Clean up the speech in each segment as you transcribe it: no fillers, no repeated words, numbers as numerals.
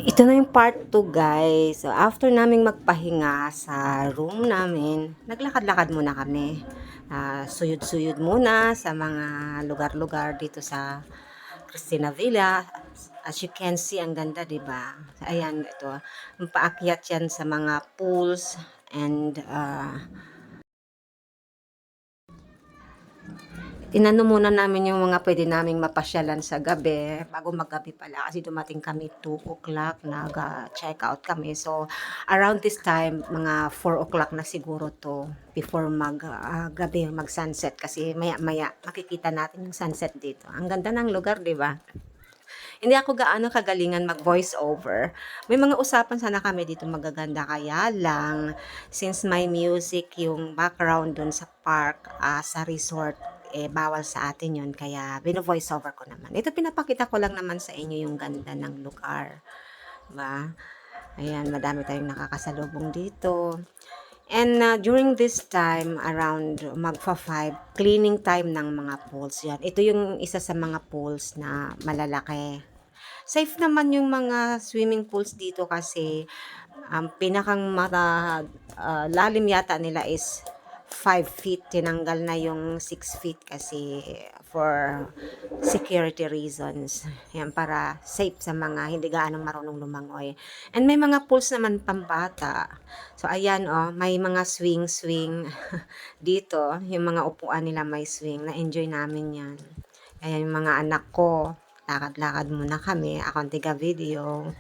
Ito na yung part 2 guys. So, after naming magpahinga sa room namin, naglakad-lakad muna kami. Suyod-suyod muna sa mga lugar-lugar dito sa Cristina Villa. As you can see, ang ganda, diba? Ayan, ito. Ang paakyat yan sa mga pools and inano muna namin yung mga pwede naming mapasyalan sa gabi, bago maggabi pala kasi dumating kami 2 o'clock, nag-check out kami. So, around this time, mga 4 o'clock na siguro to before gabi, mag-sunset kasi maya-maya makikita natin yung sunset dito. Ang ganda ng lugar, di ba? Hindi ako gaano kagalingan mag-voice over. May mga usapan sana kami dito magaganda kaya lang since may music yung background dun sa park, sa resort, bawal sa atin yun kaya bino-voice over ko naman. Ito pinapakita ko lang naman sa inyo yung ganda ng lugar. Diba? Ayan, madami tayong nakakasalubong dito. And during this time, around magfa-5, cleaning time ng mga pools yan. Ito yung isa sa mga pools na malalaki. Safe naman yung mga swimming pools dito kasi pinakang lalim yata nila is 5 feet. Tinanggal na yung 6 feet kasi for security reasons. Yan, para safe sa mga hindi gaanong marunong lumangoy. And may mga pools naman pambata. So, ayan, may mga swing-swing dito. Yung mga upuan nila may swing. Na-enjoy namin yan. Ayan, yung mga anak ko. Lakad-lakad muna kami. Ako ang tiga-video.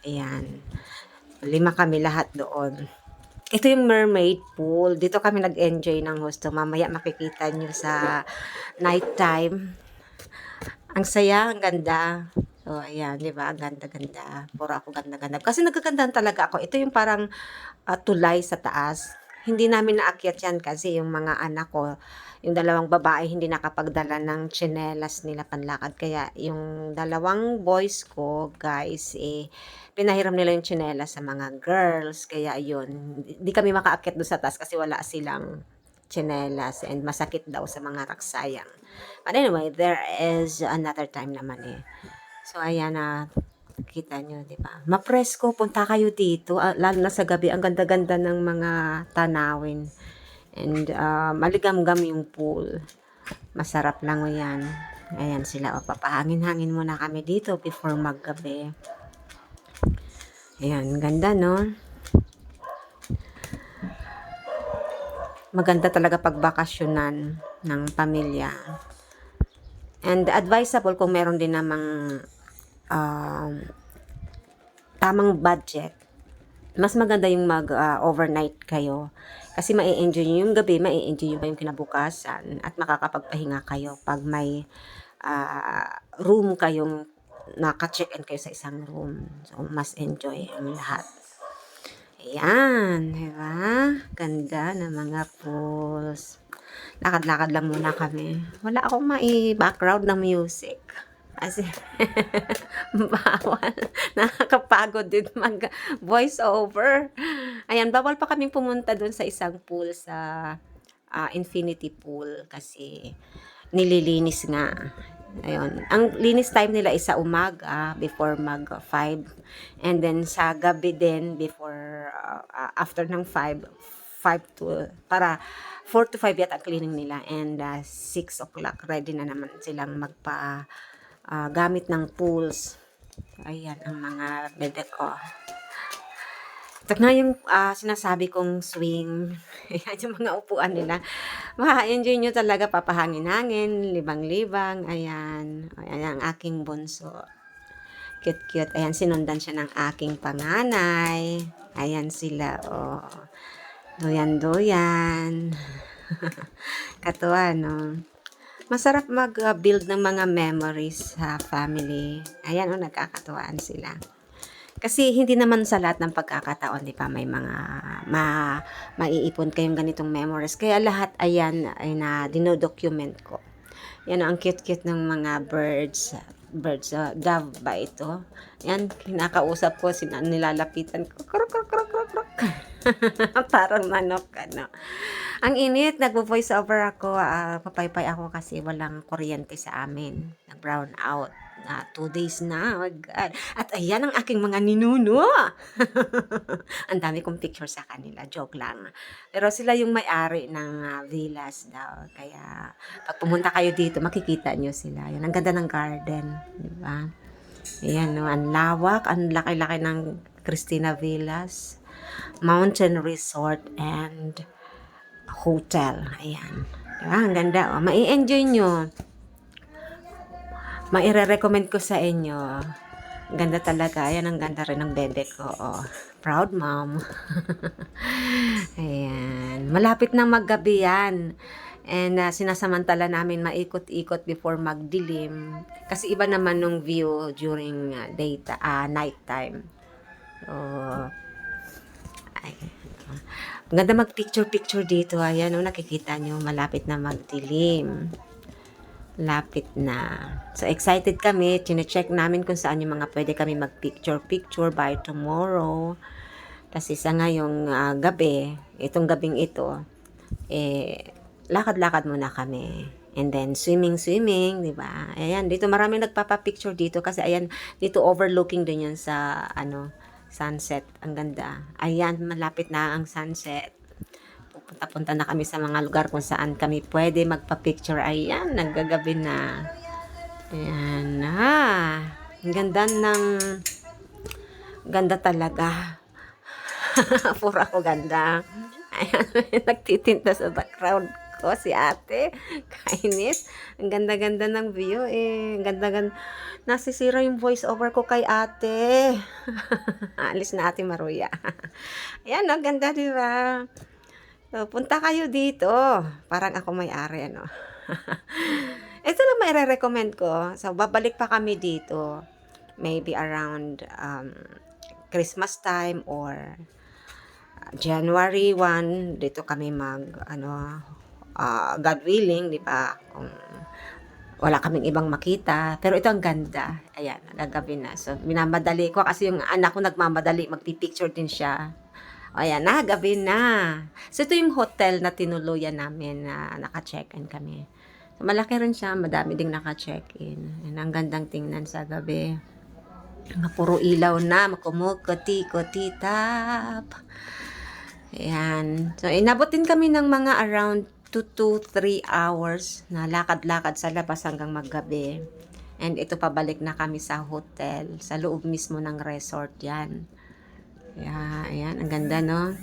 Ayan. 5 kami lahat doon. Ito yung mermaid pool. Dito kami nag-enjoy ng gusto. Mamaya makikita nyo sa night time. Ang saya, ang ganda. So, ayan, di ba? Ang ganda-ganda. Puro ako ganda-ganda. Kasi nagkagandahan talaga ako. Ito yung parang tulay sa taas. Hindi namin naakyat yan kasi yung mga anak ko, yung dalawang babae, hindi nakapagdala ng tsinelas nila panlakad. Kaya yung dalawang boys ko, guys, pinahiram nila yung tsinelas sa mga girls. Kaya yun, hindi kami makaakyat doon sa taas kasi wala silang tsinelas and masakit daw sa mga raksayang. But anyway, there is another time naman eh. So, ayan na. Kita nyo, di ba? Mapresko, punta kayo dito. Lalo na sa gabi, ang ganda-ganda ng mga tanawin. And maligam-gam yung pool. Masarap lang yan. Ayan sila. Papahangin-hangin muna kami dito before maggabi. Ayan, ganda no? Maganda talaga pagbakasyonan ng pamilya. And advisable kung meron din namang tamang budget, mas maganda yung mag-overnight kayo. Kasi mai-enjoy nyo yung gabi, mai-enjoy nyo pa yung kinabukasan at makakapagpahinga kayo pag may room kayong naka-check-in kayo sa isang room. So, mas enjoy ang lahat. Ayan, diba? Ganda ng mga pools. Lakad-lakad lang muna kami. Wala akong mai-background ng music. Kasi, bawal. Nakakapagod din mag voice over. Ayan, bawal pa kaming pumunta dun sa isang pool sa infinity pool kasi nililinis nga. Ayun. Ang linis time nila is sa umaga before mag 5. And then sa gabi din before after ng 5 to para 4 to 5 yata ang cleaning nila and 6 o'clock ready na naman silang gamit ng pools. Ayan ang mga bebe ko. Ito na yung sinasabi kong swing. Ayan yung mga upuan nila. Ma-enjoy nyo talaga, papahangin-hangin, libang-libang. Ayan. Ayan ang aking bunso. Cute-cute. Ayan, sinundan siya ng aking panganay. Ayan sila, oh. Duyan-duyan. Katuwa, no? Masarap mag-build ng mga memories sa family. Ayan, nagkakatuwaan sila. Kasi hindi naman sa lahat ng pagkakataon, di ba, may mga maiipon kayong ganitong memories. Kaya lahat, ayan, ay dinodocument ko. Yan, ang cute-cute ng mga birds. Dove ba ito? Yan, kinakausap ko, nilalapitan ko. Krok, krok, krok, krok, krok. Parang manok, ano. Ang init, nagvo-voice over ako, papaypay ako kasi walang kuryente sa amin. Nag-brown out. 2 days na, oh God. At ayan ang aking mga ninuno. Ang dami kong picture sa kanila, joke lang. Pero sila yung may-ari ng villas daw. Kaya pag pumunta kayo dito, makikita nyo sila. Yan, ang ganda ng garden, di ba? Ayan, no, ang lawak, ang laki-laki ng Christina Villas, Mountain Resort and Hotel. Ayan. Diba? Ang ganda. Oh. Mai-enjoy nyo. Maire-recommend ko sa inyo. Ang ganda talaga. Ayan, ang ganda rin ng bebe ko. Oh. Proud mom. Ayan. Malapit na maggabi yan. And sinasamantala namin maikot-ikot before magdilim. Kasi iba naman nung view during night time. So, ayan. Ang ganda mag-picture-picture dito. Ayan, oh, nakikita nyo, malapit na magdilim. Lapit na. So, excited kami. Chine-check namin kung saan yung mga pwede kami mag-picture-picture by tomorrow. Tapos isa ngayong gabi, itong gabing ito, lakad-lakad muna kami. And then, swimming, di ba? Ayan, dito maraming nagpapa-picture dito kasi ayan, dito overlooking din yan sa, sunset. Ang ganda. Ayan, malapit na ang sunset. Pupunta-punta na kami sa mga lugar kung saan kami pwede magpa-picture. Ayan, naggagabi na. Ayan, ang ganda talaga. Puro ako ganda. Ayan, nagtitinta sa background ko si ate. Kainis. Ang ganda-ganda ng view eh. Ang ganda-ganda. Nasisira yung voice over ko kay ate. Alis na ate Maruya. Ayan, ang ganda diba? So, punta kayo dito. Parang ako may-ari, ano. Ito lang may recommend ko. So, babalik pa kami dito. Maybe around Christmas time or January 1. Dito kami God willing, di ba? Kung wala kaming ibang makita. Pero ito ang ganda. Ayan, gagabi na. So, minamadali ko kasi yung anak ko nagmamadali. Magpipicture din siya. Ayan na, gabi na. So, ito yung hotel na tinuluyan namin na naka-check-in kami. So, malaki rin siya. Madami ding naka-check-in. Ayan, ang gandang tingnan sa gabi. Mga puro ilaw na. Makumukoti-koti-tap. Ayan. So, inabot din kami ng mga around 2 to 3 hours na lakad-lakad sa labas hanggang maggabi. And ito pabalik na kami sa hotel. Sa loob mismo ng resort yan. Yeah, ayan, ang ganda, no?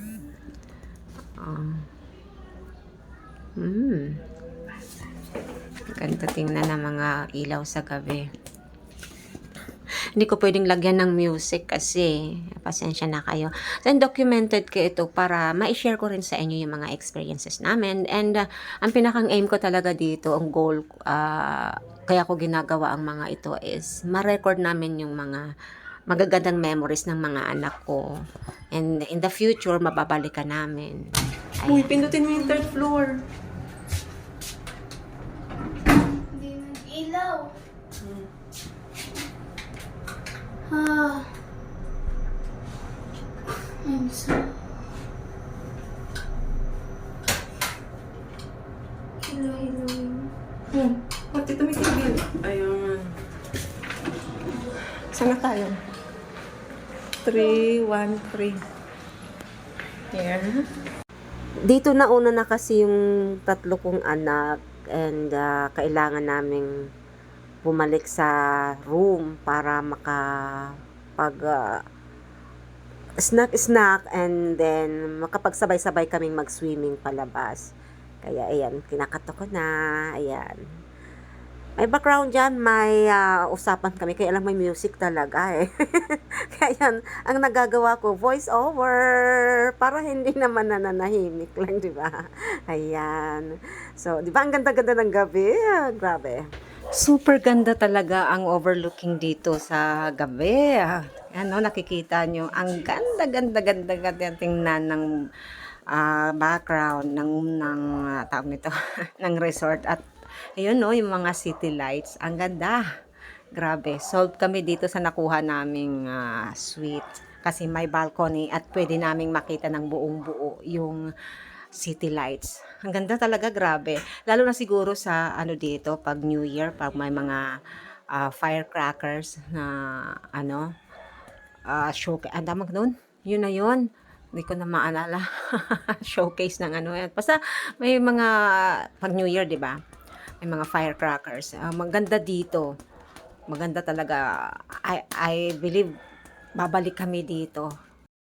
Ganda tingnan ng mga ilaw sa gabi. Hindi ko pwedeng lagyan ng music kasi pasensya na kayo. Then documented ko ito para ma-share ko rin sa inyo yung mga experiences namin. And ang pinakang aim ko talaga dito, ang goal, kaya ko ginagawa ang mga ito is ma-record namin yung mga magagandang memories ng mga anak ko. And in the future, mababalikan namin. Uy, pindutin mo yung 3rd floor. Hindi nag-ilaw. I'm so... Hello. Pati tumitigil. Ayun. Saan na tayo? 313. Here. Dito na una na kasi yung 3 kong anak and kailangan naming bumalik sa room para makapag snack and then makapagsabay-sabay kaming mag-swimming palabas. Kaya ayan, kinakato ko na. Ayan. May background dyan, may usapan kami, kaya lang may music talaga eh. Kaya yan, ang nagagawa ko, voice over, para hindi naman nananahimik lang, di ba? Ayan. So, di ba ang ganda-ganda ng gabi? Grabe. Super ganda talaga ang overlooking dito sa gabi. Ano, nakikita nyo, ang ganda tingnan ng background ng tawag nito, ng resort at ayun no, yung mga city lights. Ang ganda. Grabe. Solved kami dito sa nakuha naming suite. Kasi may balcony at pwede naming makita ng buong buo yung city lights. Ang ganda talaga, grabe. Lalo na siguro sa dito, pag New Year, pag may mga firecrackers na ano, showcase, ang tawag nun? Yun na yun. Hindi ko na maalala. Showcase ng ano yan. Basta may mga, pag New Year, di ba? May mga firecrackers. Maganda dito. Maganda talaga. I believe babalik kami dito